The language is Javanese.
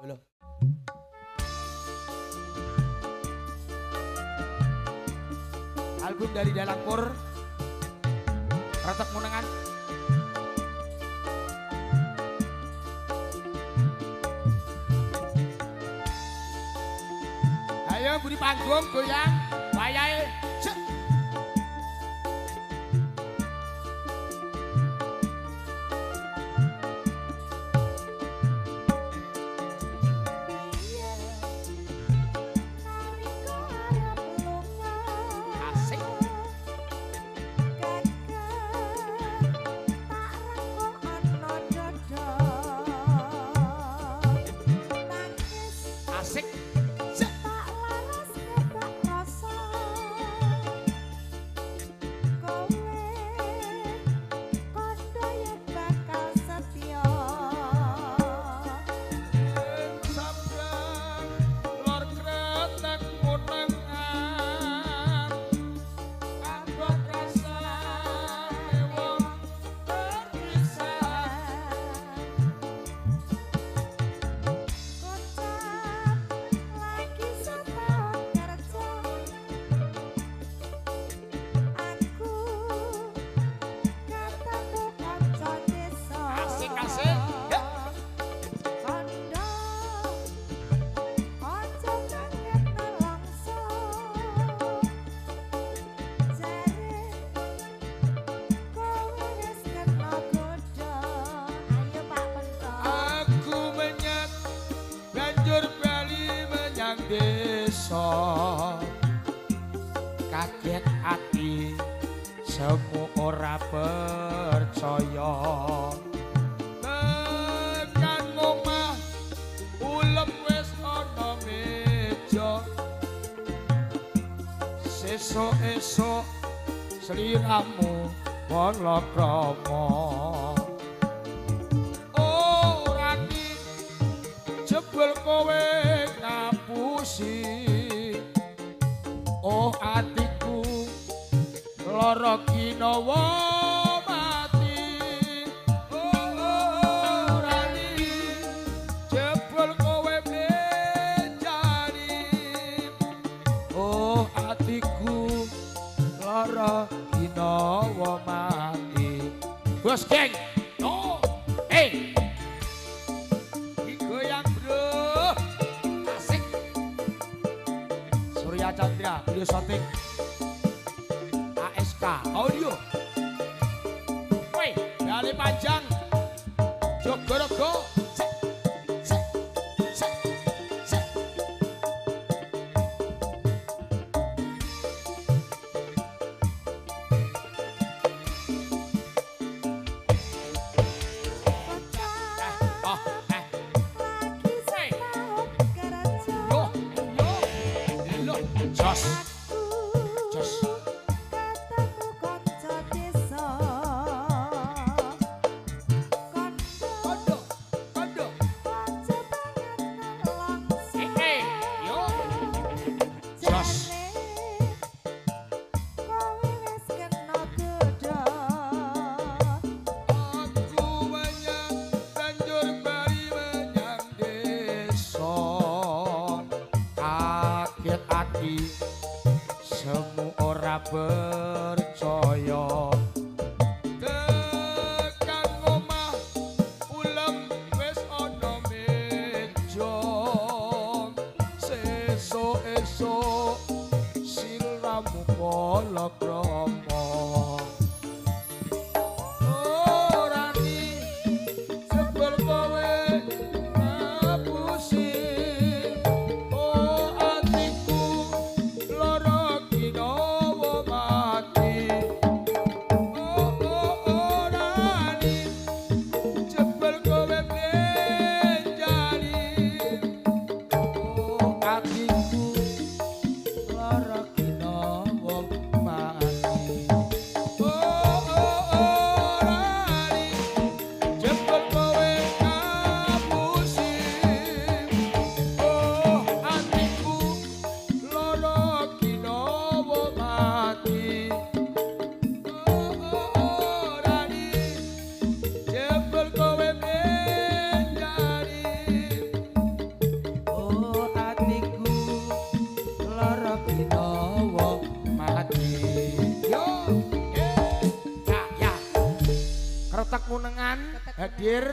Lho. Album dari Dalangkur Retek Munengan. Ayo budi panggung goyang wayahe. Cek. Kaget ati semu ora percaya tekan omah ulem wis ana meja sesuk-esuk sliramu palakrama orani jebul kowe ngapusi. Oh atiku lara kinawa mati. Oh rani jebul kowe benjani. Oh atiku lara kinawa mati. Bos geng. Oh hey. Goyang bro. Asik. Surya Chandra, video shooting ASK Audio. Woi, Bali Panjang Jogorogo. Jos. Semu ora percaya tekan omah ulem wis ana meja sesuk-esuk siramu palakrama orani jebul kowe ngapusi. Atiku lara kinawa mati. Ketek Munengan hadir